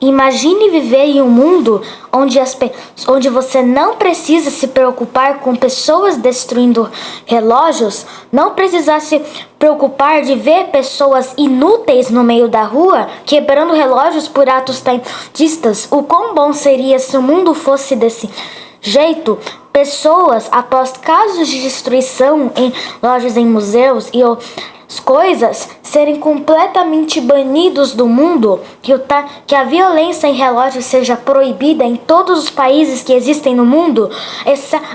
Imagine viver em um mundo onde você não precisa se preocupar com pessoas destruindo relógios, não precisar se preocupar de ver pessoas inúteis no meio da rua quebrando relógios por atos taxistas. O quão bom seria se o mundo fosse desse jeito? Pessoas, após casos de destruição em lojas, em museus e coisas serem completamente banidos do mundo, que a violência em relógios seja proibida em todos os países que existem no mundo,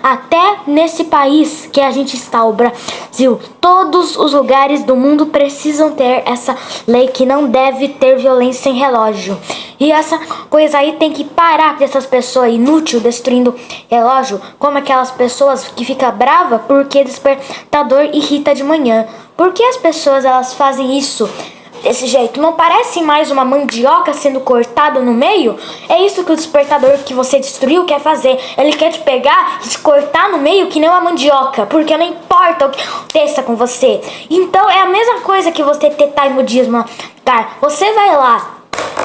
até nesse país que a gente está, o Brasil. Todos os lugares do mundo precisam ter essa lei que não deve ter violência em relógio. E essa coisa aí tem que parar dessas pessoas inúteis destruindo relógio, como aquelas pessoas que ficam bravas porque despertador irrita de manhã. Por que as pessoas elas fazem isso desse jeito? Não parece mais uma mandioca sendo cortada no meio? É isso que o despertador que você destruiu quer fazer. Ele quer te pegar e te cortar no meio que nem uma mandioca, porque não importa o que aconteça com você. Então é a mesma coisa que você ter taimudismo. Cara, você vai lá,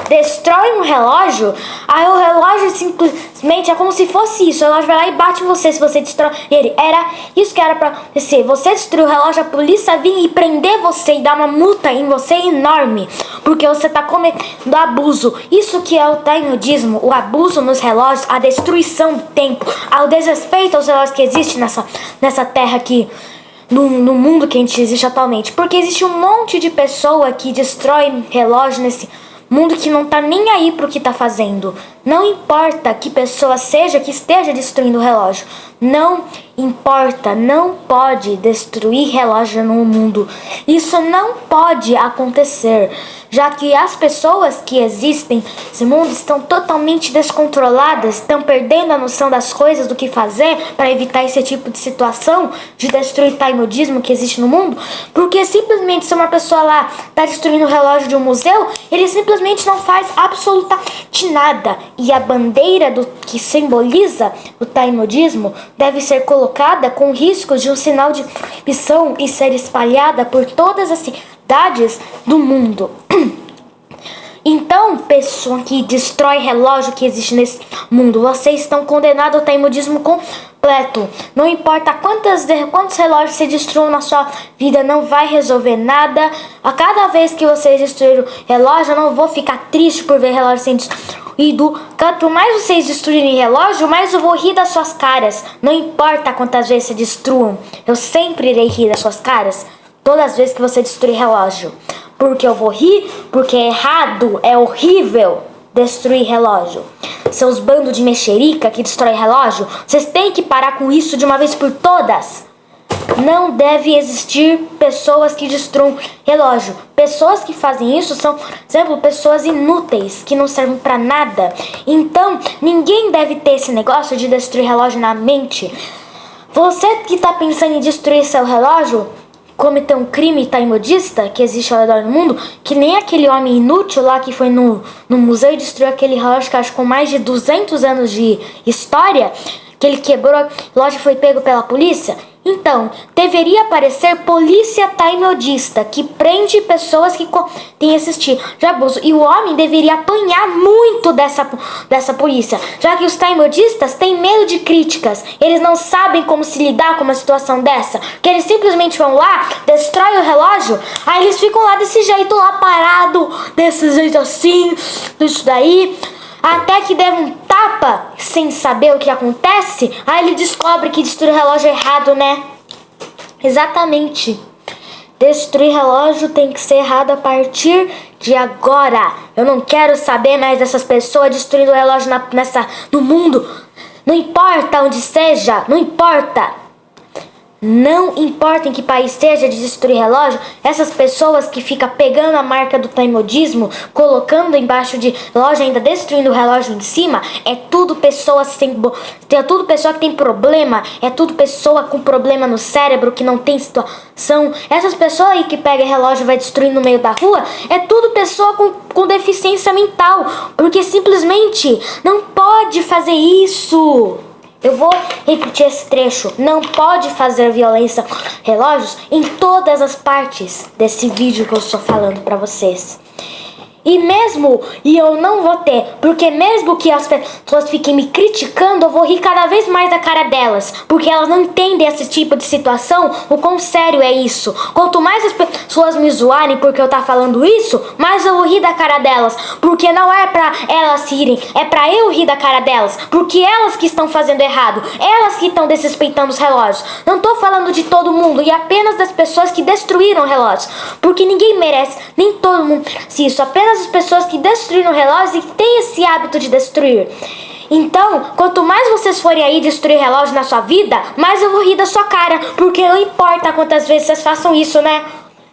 destrói um relógio, aí o relógio simplesmente é como se fosse isso. O relógio vai lá e bate em você se você destrói ele. Era isso que era pra acontecer. Você destruiu o relógio, a polícia vir e prender você e dar uma multa em você enorme, porque você tá cometendo abuso. Isso que é o taimudismo, o abuso nos relógios, a destruição do tempo, o desrespeito aos relógios que existe nessa terra aqui. No mundo que a gente existe atualmente. Porque existe um monte de pessoa que destrói relógio nesse mundo que não tá nem aí pro que tá fazendo. Não importa que pessoa seja que esteja destruindo o relógio. Não importa, não pode destruir relógio no mundo. Isso não pode acontecer, já que as pessoas que existem nesse mundo estão totalmente descontroladas, estão perdendo a noção das coisas, do que fazer para evitar esse tipo de situação de destruir o taimudismo que existe no mundo. Porque simplesmente se uma pessoa lá tá destruindo o relógio de um museu, ele simplesmente não faz absolutamente nada. E a bandeira que simboliza o taimudismo deve ser colocada com risco de um sinal de proibição e ser espalhada por todas as cidades do mundo. Então, pessoa que destrói relógio que existe nesse mundo, vocês estão condenados ao taimudismo completo. Não importa quantos relógios você destruam na sua vida, não vai resolver nada. A cada vez que vocês destruírem o relógio, eu não vou ficar triste por ver relógio sendo destruído. Quanto mais vocês destruírem relógio, mais eu vou rir das suas caras. Não importa quantas vezes vocês destruam, eu sempre irei rir das suas caras. Todas as vezes que você destruir relógio. Porque eu vou rir, porque é errado, é horrível destruir relógio. Seus bandos de mexerica que destrói relógio, vocês têm que parar com isso de uma vez por todas. Não deve existir pessoas que destruam relógio. Pessoas que fazem isso são, por exemplo, pessoas inúteis, que não servem pra nada. Então, ninguém deve ter esse negócio de destruir relógio na mente. Você que tá pensando em destruir seu relógio, cometer um crime taimudista que existe ao redor do mundo, que nem aquele homem inútil lá que foi no museu e destruiu aquele relógio que acho com mais de 200 anos de história, que ele quebrou, o relógio foi pego pela polícia. Então, deveria aparecer polícia taimudista, que prende pessoas que têm esse tipo de abuso. E o homem deveria apanhar muito dessa polícia, já que os taimudistas têm medo de críticas. Eles não sabem como se lidar com uma situação dessa, que eles simplesmente vão lá, destroem o relógio, aí eles ficam lá desse jeito, lá parado, desse jeito assim, isso daí, até que deve um tapa sem saber o que acontece, aí ele descobre que destruir o relógio é errado, né? Exatamente. Destruir relógio tem que ser errado a partir de agora. Eu não quero saber mais dessas pessoas destruindo o relógio no mundo. Não importa onde seja, não importa. Não importa em que país seja de destruir relógio, essas pessoas que ficam pegando a marca do taimudismo, colocando embaixo de relógio, ainda destruindo o relógio em cima, é tudo pessoa tudo pessoa que tem problema, é tudo pessoa com problema no cérebro, que não tem situação. Essas pessoas aí que pegam relógio e vai destruindo no meio da rua, é tudo pessoa com deficiência mental, porque simplesmente não pode fazer isso. Eu vou repetir esse trecho. Não pode fazer violência com relógios em todas as partes desse vídeo que eu estou falando pra vocês. E eu não vou ter, porque mesmo que as pessoas fiquem me criticando, eu vou rir cada vez mais da cara delas, porque elas não entendem esse tipo de situação, o quão sério é isso. Quanto mais as pessoas me zoarem porque eu tá falando isso, mais eu vou rir da cara delas, porque não é pra elas rirem, é pra eu rir da cara delas, porque elas que estão fazendo errado, elas que estão desrespeitando os relógios. Não tô falando de todo mundo, e apenas das pessoas que destruíram relógios, porque ninguém merece, nem todo mundo merece isso, apenas as pessoas que destruíram relógios e que têm esse hábito de destruir. Então, quanto mais vocês forem aí destruir relógios na sua vida, mais eu vou rir da sua cara, porque não importa quantas vezes vocês façam isso, né?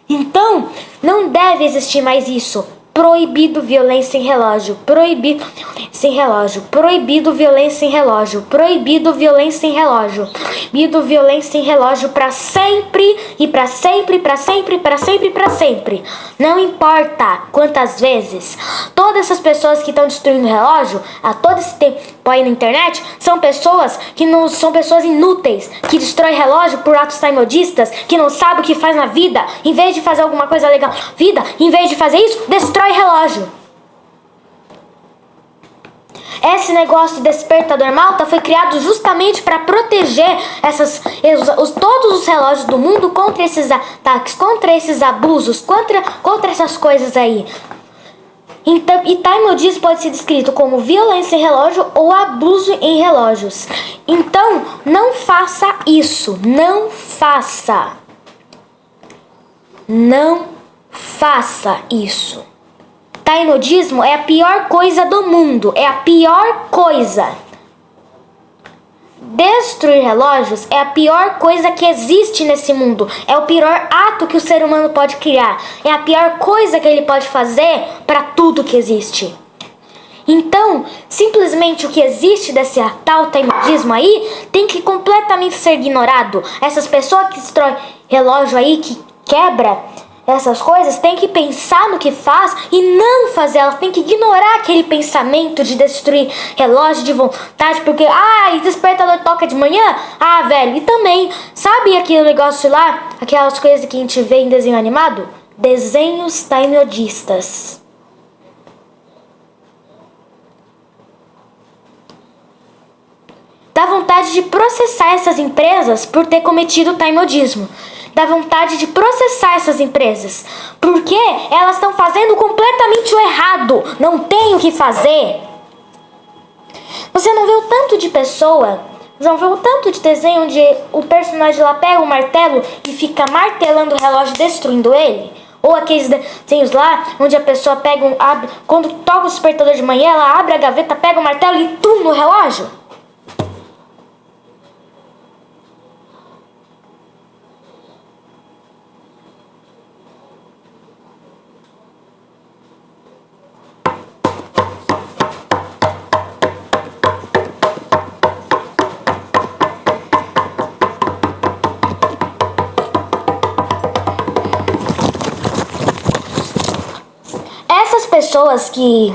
Então, não deve existir mais isso. Proibido violência em relógio, proibido violência em relógio, proibido violência em relógio, proibido violência em relógio, proibido violência em relógio para sempre e para sempre, para sempre, para sempre, para sempre. Não importa quantas vezes. Todas essas pessoas que estão destruindo o relógio a todo esse tempo aí na internet são pessoas que não são pessoas inúteis, que destroem relógio por atos taimodistas, que não sabem o que faz na vida, em vez de fazer alguma coisa legal na vida, em vez de fazer isso, destrói relógio. Esse negócio de despertador malta foi criado justamente para proteger todos os relógios do mundo contra esses ataques, contra esses abusos, contra essas coisas aí. Então, e taimodismo pode ser descrito como violência em relógio ou abuso em relógios. Então, não faça isso. Não faça. Não faça isso. Taimodismo é a pior coisa do mundo. É a pior coisa. Destruir relógios é a pior coisa que existe nesse mundo. É o pior ato que o ser humano pode criar. É a pior coisa que ele pode fazer para tudo que existe. Então, simplesmente o que existe desse tal taimodismo aí tem que completamente ser ignorado. Essas pessoas que destroem relógio aí, que quebra essas coisas, tem que pensar no que faz e não fazer. Elas têm que ignorar aquele pensamento de destruir relógio de vontade, porque, despertador toca de manhã? Velho, e também, sabe aquele negócio lá, aquelas coisas que a gente vê em desenho animado? Desenhos taimodistas. Dá vontade de processar essas empresas por ter cometido taimodismo. Dá vontade de processar essas empresas, porque elas estão fazendo completamente o errado. Não tem o que fazer. Você não vê o tanto de pessoa, não vê o tanto de desenho onde o personagem lá pega o martelo e fica martelando o relógio, destruindo ele? Ou aqueles desenhos lá onde a pessoa pega quando toca o despertador de manhã, ela abre a gaveta, pega o martelo e tum no relógio? Essas pessoas que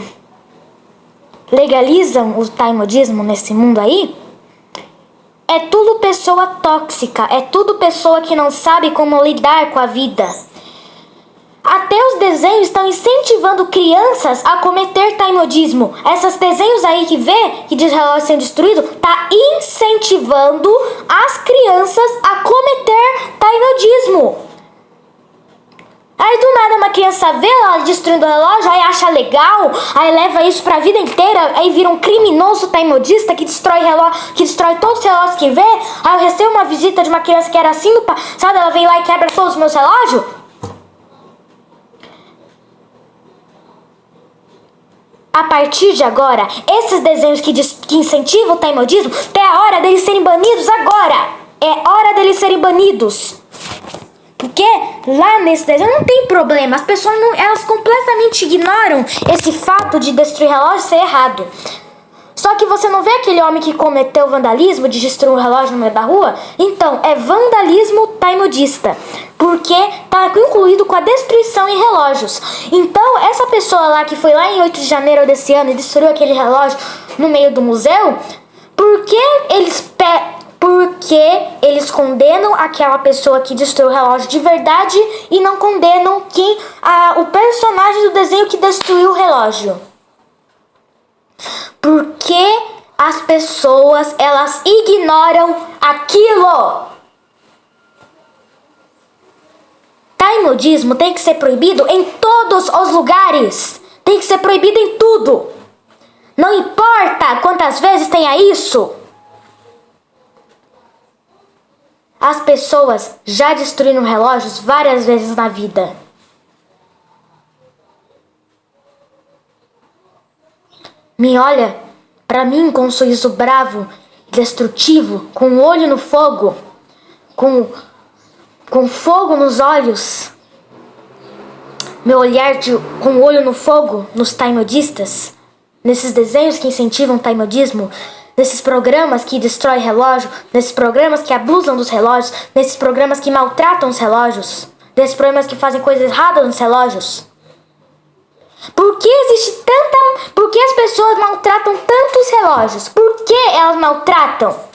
legalizam o taimodismo nesse mundo aí, é tudo pessoa tóxica, é tudo pessoa que não sabe como lidar com a vida. Até os desenhos estão incentivando crianças a cometer taimodismo. Esses desenhos aí que vê que diz relógio sendo destruído, tá incentivando as crianças a cometer taimodismo. Aí do nada uma criança vê ela destruindo o relógio, aí acha legal, aí leva isso pra vida inteira, aí vira um criminoso taimodista que destrói relógio, que destrói todos os relógios que vê. Aí eu recebo uma visita de uma criança que era assim no passado, ela vem lá e quebra todos os meus relógios. A partir de agora, esses desenhos que incentivam o taimodismo, é a hora deles serem banidos agora. É hora deles serem banidos. Porque lá nesse desenho não tem problema. As pessoas elas completamente ignoram esse fato de destruir relógio ser errado. Só que você não vê aquele homem que cometeu vandalismo de destruir um relógio no meio da rua? Então, é vandalismo taimodista. Porque tá incluído com a destruição em relógios. Então, essa pessoa lá que foi lá em 8 de janeiro desse ano e destruiu aquele relógio no meio do museu, por que eles Porque eles condenam aquela pessoa que destruiu o relógio de verdade e não condenam o personagem do desenho que destruiu o relógio. Porque as pessoas, elas ignoram aquilo. Taimodismo tem que ser proibido em todos os lugares. Tem que ser proibido em tudo. Não importa quantas vezes tenha isso. As pessoas já destruíram relógios várias vezes na vida. Me olha pra mim com um sorriso bravo e destrutivo, com o olho no fogo, com fogo nos olhos. Meu olhar com o olho no fogo nos taimodistas, nesses desenhos que incentivam o taimodismo, nesses programas que destroem relógio, nesses programas que abusam dos relógios, nesses programas que maltratam os relógios, nesses programas que fazem coisas erradas nos relógios. Por que existe Por que as pessoas maltratam tantos relógios? Por que elas maltratam?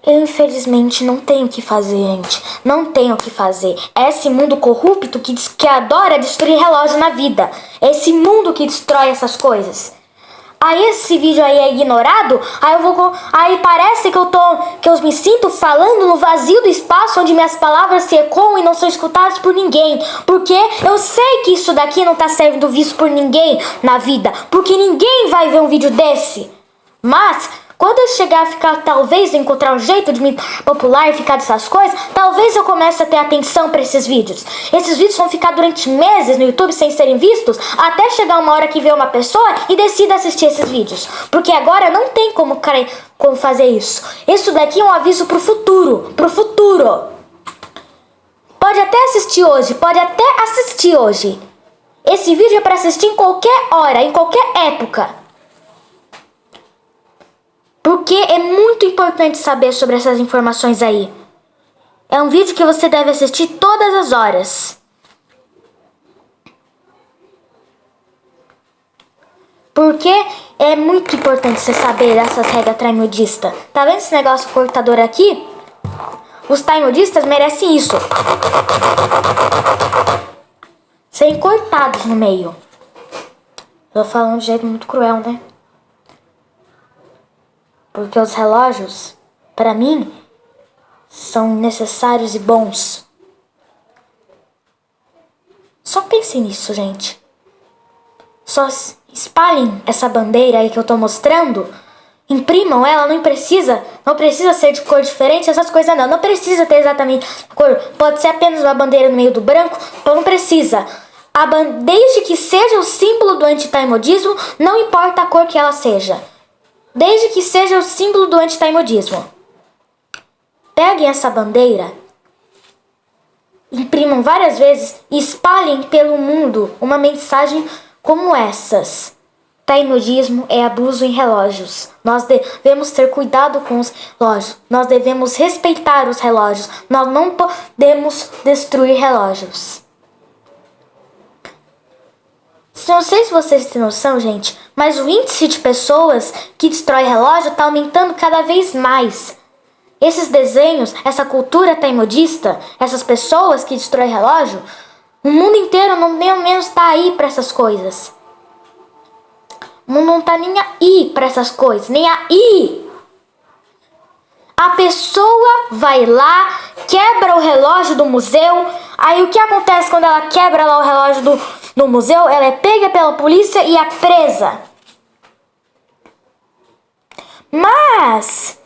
Eu, infelizmente, não tenho o que fazer, gente. Não tenho o que fazer. É esse mundo corrupto que adora destruir relógio na vida. É esse mundo que destrói essas coisas. Aí esse vídeo aí é ignorado, aí parece que eu me sinto falando no vazio do espaço onde minhas palavras se ecoam e não são escutadas por ninguém. Porque eu sei que isso daqui não tá sendo visto por ninguém na vida. Porque ninguém vai ver um vídeo desse. Mas quando eu chegar a ficar, talvez, encontrar um jeito de me popular e ficar dessas coisas, talvez eu comece a ter atenção para esses vídeos. Esses vídeos vão ficar durante meses no YouTube sem serem vistos, até chegar uma hora que vê uma pessoa e decida assistir esses vídeos. Porque agora não tem como fazer isso. Isso daqui é um aviso pro futuro. Pode até assistir hoje. Esse vídeo é para assistir em qualquer hora, em qualquer época. Porque é muito importante saber sobre essas informações aí. É um vídeo que você deve assistir todas as horas. Porque é muito importante você saber essas regras taimodistas. Tá vendo esse negócio cortador aqui? Os taimodistas merecem isso. Serem cortados no meio. Tô falando de jeito muito cruel, né? Porque os relógios, para mim, são necessários e bons. Só pensem nisso, gente. Só espalhem essa bandeira aí que eu tô mostrando. Imprimam ela, não precisa ser de cor diferente, essas coisas não. Não precisa ter exatamente cor. Pode ser apenas uma bandeira no meio do branco, então não precisa. Desde que seja o símbolo do antitaimodismo, não importa a cor que ela seja. Desde que seja o símbolo do antitaimodismo. Peguem essa bandeira, imprimam várias vezes e espalhem pelo mundo uma mensagem como essas. Taimodismo é abuso em relógios. Nós devemos ter cuidado com os relógios. Nós devemos respeitar os relógios. Nós não podemos destruir relógios. Não sei se vocês têm noção, gente, mas o índice de pessoas que destrói relógio está aumentando cada vez mais. Esses desenhos, essa cultura taimodista, essas pessoas que destroem relógio, o mundo inteiro não nem ao menos está aí para essas coisas. O mundo não tá nem aí para essas coisas, nem aí. A pessoa vai lá, quebra o relógio do museu. Aí o que acontece quando ela quebra lá o relógio do museu? Ela é pega pela polícia e é presa. Mas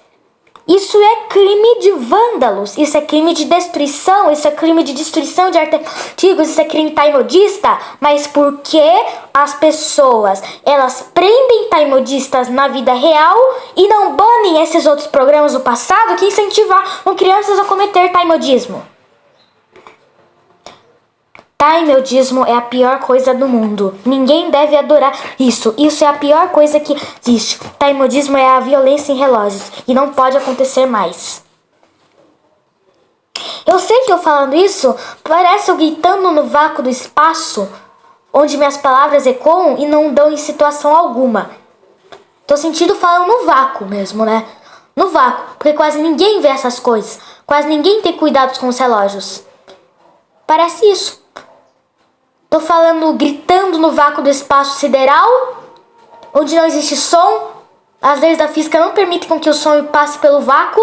isso é crime de vândalos, isso é crime de destruição, isso é crime de destruição de artigos, isso é crime taimodista. Mas por que as pessoas, elas prendem taimodistas na vida real e não banem esses outros programas do passado que incentivavam crianças a cometer taimodismo? Taimodismo é a pior coisa do mundo. Ninguém deve adorar isso. Isso é a pior coisa que existe. Taimodismo é a violência em relógios e não pode acontecer mais. Eu sei que eu falando isso, parece eu gritando no vácuo do espaço, onde minhas palavras ecoam e não dão em situação alguma. Tô sentindo falando no vácuo mesmo, né? No vácuo, porque quase ninguém vê essas coisas. Quase ninguém tem cuidados com os relógios. Parece isso. Tô falando, gritando no vácuo do espaço sideral, onde não existe som. As leis da física não permitem com que o som passe pelo vácuo.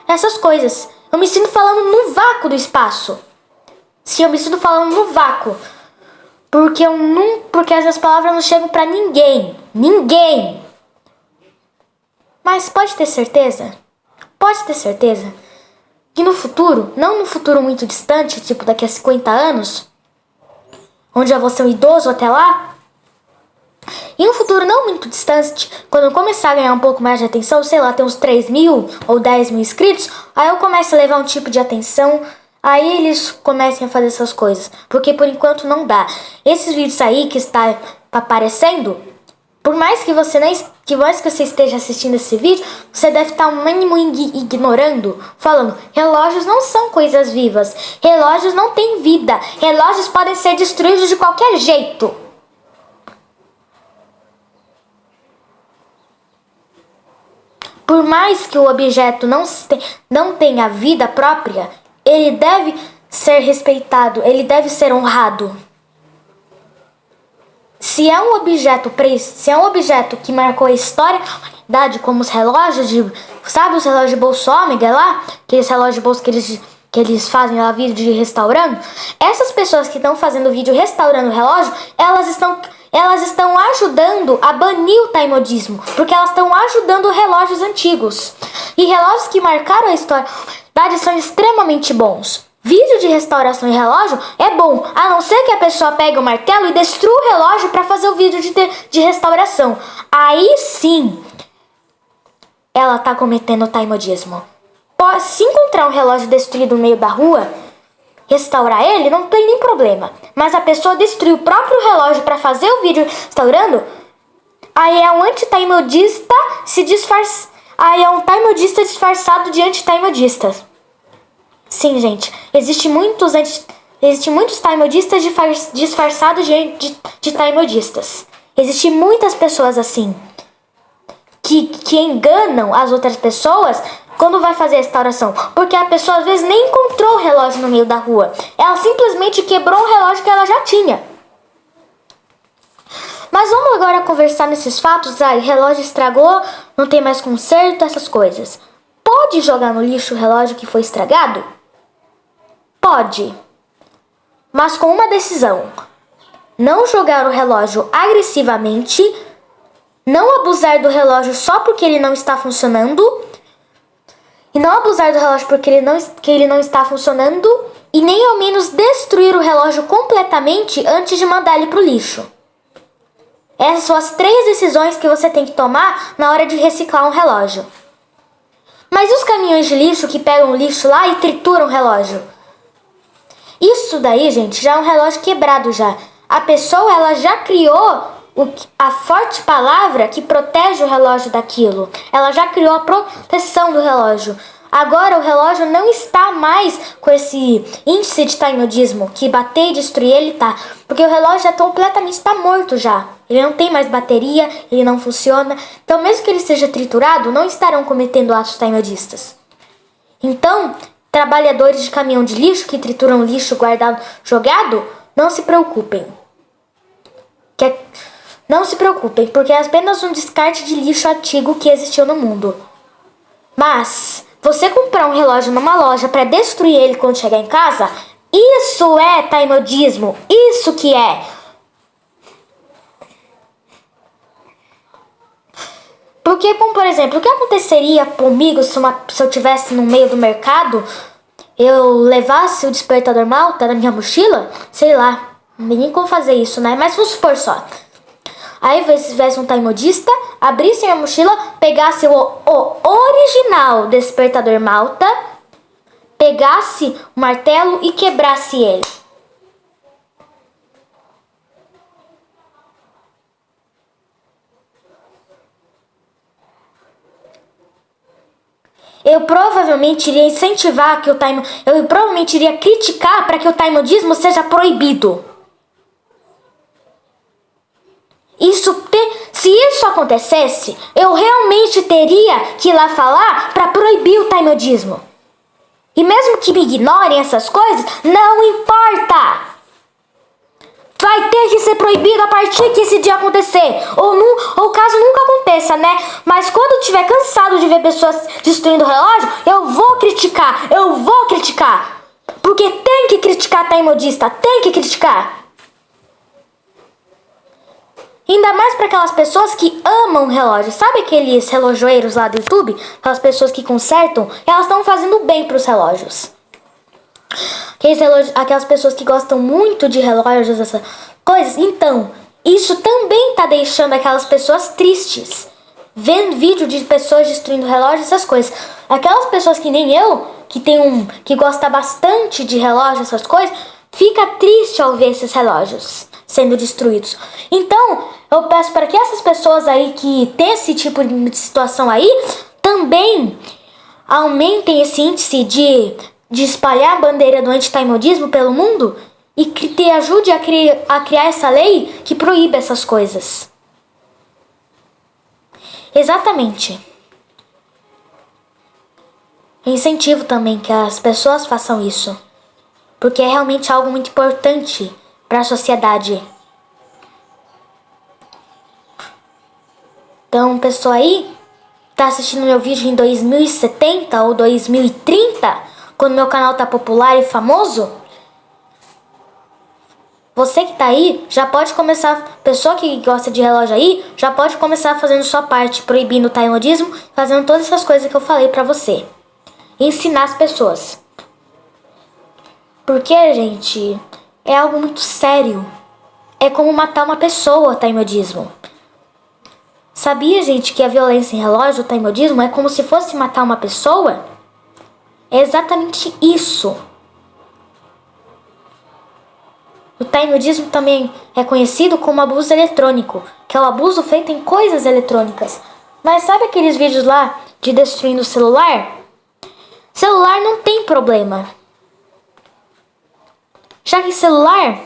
Essas coisas. Eu me sinto falando no vácuo do espaço. Sim, eu me sinto falando no vácuo. Porque essas palavras não chegam pra ninguém. Ninguém. Mas pode ter certeza que no futuro, não no futuro muito distante, tipo daqui a 50 anos, onde eu vou ser um idoso até lá, em um futuro não muito distante, quando eu começar a ganhar um pouco mais de atenção, sei lá, ter uns 3.000 ou 10.000 inscritos, aí eu começo a levar um tipo de atenção, aí eles comecem a fazer essas coisas, porque por enquanto não dá. Esses vídeos aí que está aparecendo, por mais que você esteja assistindo esse vídeo, você deve estar um mínimo ignorando, falando, relógios não são coisas vivas, relógios não têm vida, relógios podem ser destruídos de qualquer jeito. Por mais que o objeto não tenha vida própria, ele deve ser respeitado, ele deve ser honrado. Se é um objeto que marcou a história da humanidade, como os relógios sabe os relógios de bolso ômega lá? Aqueles relógios de bolso que eles fazem lá vídeo de restaurando. Essas pessoas que estão fazendo vídeo restaurando o relógio, elas estão ajudando a banir o taimodismo, porque elas estão ajudando relógios antigos. E relógios que marcaram a história da humanidade são extremamente bons. Vídeo de restauração em relógio é bom, a não ser que a pessoa pegue o martelo e destrua o relógio para fazer o vídeo de restauração. Aí sim, ela tá cometendo taimodismo. Se encontrar um relógio destruído no meio da rua, restaurar ele, não tem nem problema. Mas a pessoa destruiu o próprio relógio para fazer o vídeo restaurando, aí é um anti-taimodista aí é um taimodista disfarçado de anti-taimodista. Sim, gente, existem muitos taimodistas disfarçados de taimodistas. Existem muitas pessoas assim, que enganam as outras pessoas quando vai fazer a restauração. Porque a pessoa às vezes nem encontrou o relógio no meio da rua. Ela simplesmente quebrou um relógio que ela já tinha. Mas vamos agora conversar nesses fatos. Relógio estragou, não tem mais conserto, essas coisas. Pode jogar no lixo o relógio que foi estragado? Pode, mas com uma decisão: não jogar o relógio agressivamente, não abusar do relógio só porque ele não está funcionando, e não abusar do relógio porque ele não está funcionando, e nem ao menos destruir o relógio completamente antes de mandar ele pro lixo. Essas são as 3 decisões que você tem que tomar na hora de reciclar um relógio. Mas e os caminhões de lixo que pegam o lixo lá e trituram o relógio? Isso daí, gente, já é um relógio quebrado já. A pessoa, ela já criou a forte palavra que protege o relógio daquilo. Ela já criou a proteção do relógio. Agora o relógio não está mais com esse índice de taimodismo, que bater e destruir ele tá. Porque o relógio já completamente está morto já. Ele não tem mais bateria, ele não funciona. Então mesmo que ele seja triturado, não estarão cometendo atos taimodistas. Então, trabalhadores de caminhão de lixo que trituram lixo jogado, não se preocupem. Não se preocupem, porque é apenas um descarte de lixo antigo que existiu no mundo. Mas, você comprar um relógio numa loja para destruir ele quando chegar em casa, isso é taimodismo, isso que é. Porque, como por exemplo, o que aconteceria comigo se eu estivesse no meio do mercado, eu levasse o despertador malta na minha mochila? Sei lá, não tem nem como fazer isso, né? Mas vamos supor só. Aí se tivesse um taimodista, abrisse minha mochila, pegasse o original despertador malta, pegasse o martelo e quebrasse ele. eu provavelmente iria incentivar que eu provavelmente iria criticar para que o taimodismo seja proibido. Se isso acontecesse, eu realmente teria que ir lá falar para proibir o taimodismo. E mesmo que me ignorem essas coisas, não importa. Vai ter que ser proibido a partir que esse dia acontecer. Ou caso nunca aconteça, né? Mas quando eu estiver cansado de ver pessoas destruindo o relógio, eu vou criticar. Porque tem que criticar taimodista, tem que criticar. Ainda mais para aquelas pessoas que amam relógio. Sabe aqueles relojoeiros lá do YouTube? Aquelas pessoas que consertam, elas estão fazendo bem para os relógios. Aquelas pessoas que gostam muito de relógios, essas coisas. Então, isso também tá deixando aquelas pessoas tristes. Vendo vídeo de pessoas destruindo relógios, essas coisas. Aquelas pessoas que nem eu, que gosta bastante de relógios, essas coisas, fica triste ao ver esses relógios sendo destruídos. Então, eu peço para que essas pessoas aí que tem esse tipo de situação aí, também aumentem esse índice de espalhar a bandeira do antitaimodismo pelo mundo e te ajude a criar essa lei que proíbe essas coisas. Exatamente. Eu incentivo também que as pessoas façam isso, porque é realmente algo muito importante para a sociedade. Então, pessoa aí, tá assistindo meu vídeo em 2070 ou 2030, quando meu canal tá popular e famoso, você que tá aí, já pode começar, pessoa que gosta de relógio aí, já pode começar fazendo sua parte, proibindo o taimodismo, fazendo todas essas coisas que eu falei pra você. E ensinar as pessoas. Porque, gente, é algo muito sério. É como matar uma pessoa, o taimodismo. Sabia, gente, que a violência em relógio, o taimodismo, é como se fosse matar uma pessoa? É exatamente isso. O taimodismo também é conhecido como abuso eletrônico, que é o abuso feito em coisas eletrônicas. Mas sabe aqueles vídeos lá de destruindo o celular? Celular não tem problema. Já que celular,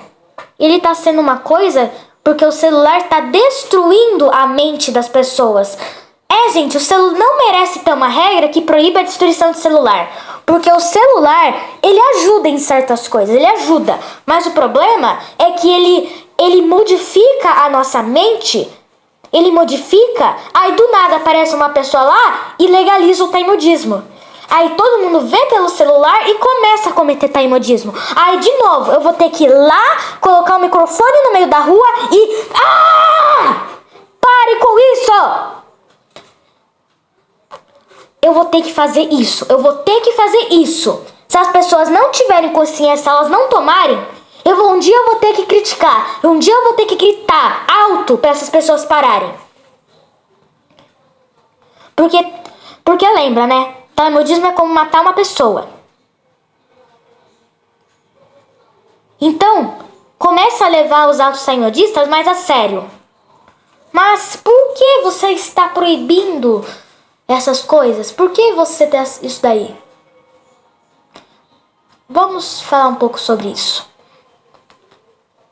ele tá sendo uma coisa porque o celular tá destruindo a mente das pessoas. Gente, o celular não merece ter uma regra que proíba a destruição de celular. Porque o celular, ele ajuda em certas coisas, ele ajuda. Mas o problema é que ele modifica a nossa mente. Ele modifica, aí do nada aparece uma pessoa lá e legaliza o taimodismo. Aí todo mundo vê pelo celular e começa a cometer taimodismo. Aí de novo, eu vou ter que ir lá, colocar o microfone no meio da rua e... Pare com isso! Eu vou ter que fazer isso. Se as pessoas não tiverem consciência, se elas não tomarem, um dia eu vou ter que criticar. Um dia eu vou ter que gritar alto para essas pessoas pararem. Porque lembra, né? Taimodismo é como matar uma pessoa. Então, comece a levar os atos taimodistas mais a sério. Mas por que você está proibindo essas coisas? Por que você tem isso daí? Vamos falar um pouco sobre isso.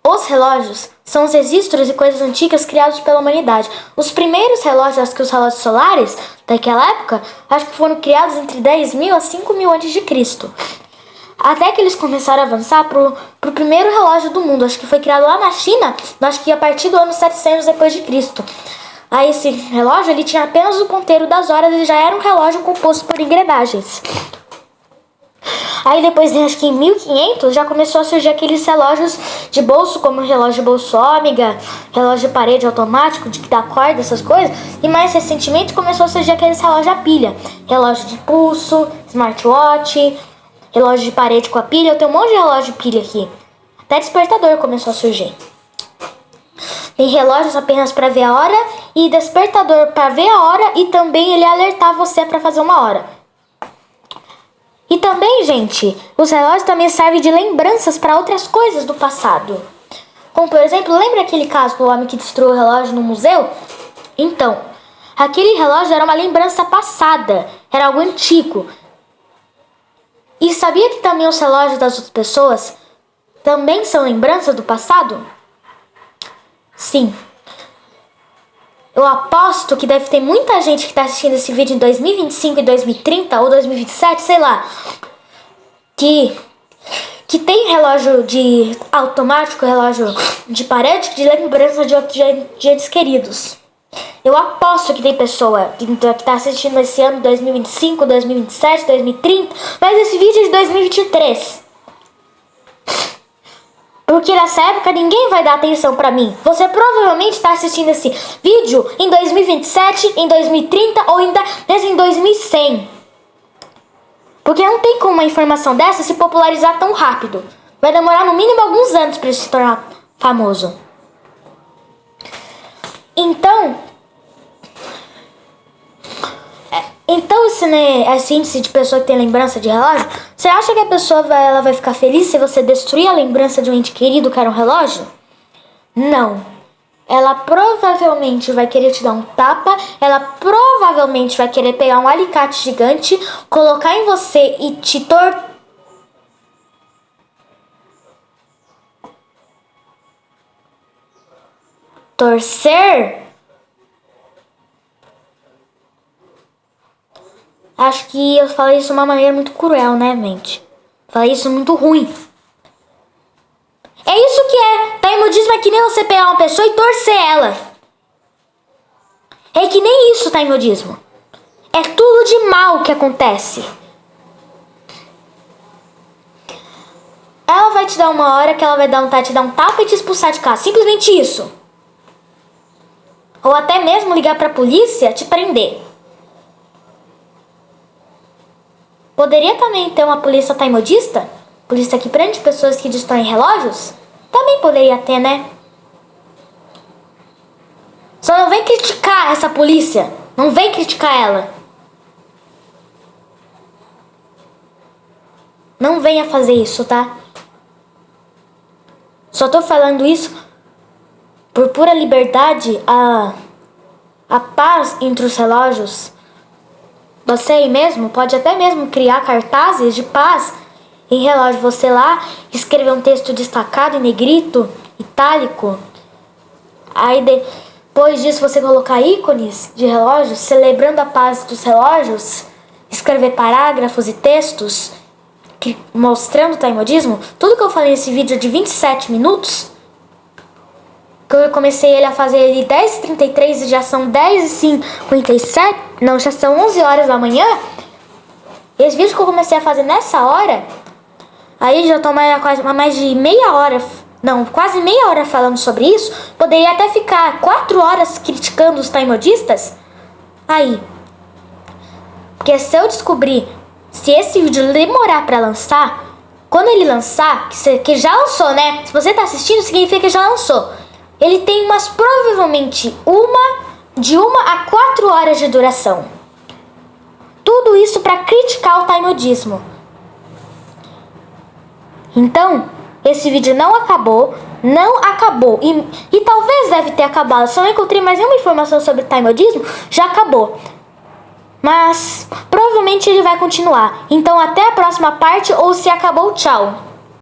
Os relógios são os registros e coisas antigas criados pela humanidade. Os primeiros relógios, os relógios solares daquela época, acho que foram criados entre 10.000 a 5.000 a.C. Até que eles começaram a avançar pro primeiro relógio do mundo. Acho que foi criado lá na China, acho que a partir do ano 700 depois de Cristo. Aí esse relógio, ele tinha apenas o ponteiro das horas e já era um relógio composto por engrenagens. Aí depois, acho que em 1500, já começou a surgir aqueles relógios de bolso, como o relógio de bolso ômega, relógio de parede automático, de que dá corda, essas coisas. E mais recentemente começou a surgir aqueles relógios a pilha. Relógio de pulso, smartwatch, relógio de parede com a pilha. Eu tenho um monte de relógio de pilha aqui. Até despertador começou a surgir. Tem relógios apenas para ver a hora e despertador para ver a hora e também ele alertar você para fazer uma hora. E também, gente, os relógios também servem de lembranças para outras coisas do passado. Como, por exemplo, lembra aquele caso do homem que destruiu o relógio no museu? Então, aquele relógio era uma lembrança passada. Era algo antigo. E sabia que também os relógios das outras pessoas também são lembranças do passado? Sim. Eu aposto que deve ter muita gente que está assistindo esse vídeo em 2025 e 2030 ou 2027, sei lá, que tem relógio de automático, relógio de parede de lembrança de outros entes queridos. Eu aposto que tem pessoa que está assistindo esse ano 2025, 2027, 2030, mas esse vídeo é de 2023. Porque nessa época ninguém vai dar atenção pra mim. Você provavelmente está assistindo esse vídeo em 2027, em 2030 ou ainda mesmo em 2100. Porque não tem como uma informação dessa se popularizar tão rápido. Vai demorar no mínimo alguns anos para se tornar famoso. Então esse índice de pessoa que tem lembrança de relógio, você acha que a pessoa ela vai ficar feliz se você destruir a lembrança de um ente querido que era um relógio? Não. Ela provavelmente vai querer te dar um tapa, ela provavelmente vai querer pegar um alicate gigante, colocar em você e te torcer? Acho que eu falei isso de uma maneira muito cruel, né, mente? Falei isso muito ruim. É isso que é. Taimodismo é que nem você pegar uma pessoa e torcer ela. É que nem isso, taimodismo. É tudo de mal que acontece. Ela vai te dar uma hora que ela vai te dar um tapa e te expulsar de casa. Simplesmente isso. Ou até mesmo ligar pra polícia te prender. Poderia também ter uma polícia taimodista? Polícia que prende pessoas que destroem relógios? Também poderia ter, né? Só não vem criticar essa polícia. Não vem criticar ela. Não venha fazer isso, tá? Só tô falando isso por pura liberdade, a paz entre os relógios. Você aí mesmo pode até mesmo criar cartazes de paz em relógio. Você lá escrever um texto destacado em negrito, itálico. Aí depois disso você colocar ícones de relógios celebrando a paz dos relógios. Escrever parágrafos e textos mostrando o taimodismo. Tudo que eu falei nesse vídeo de 27 minutos, que eu comecei ele a fazer ele 10h33 e já são 10h57, não, já são 11 horas da manhã. Esse vídeo que eu comecei a fazer nessa hora, aí já tô mais de meia hora, não, quase meia hora falando sobre isso. Poderia até ficar 4 horas criticando os taimodistas. Aí, porque se eu descobrir, se esse vídeo demorar pra lançar, quando ele lançar, que já lançou, né? Se você tá assistindo, significa que já lançou. Ele tem provavelmente de 1 a 4 horas de duração. Tudo isso para criticar o taimodismo. Então, esse vídeo não acabou. E talvez deve ter acabado. Se eu não encontrei mais nenhuma informação sobre taimodismo, já acabou. Mas provavelmente ele vai continuar. Então até a próxima parte, ou se acabou, tchau.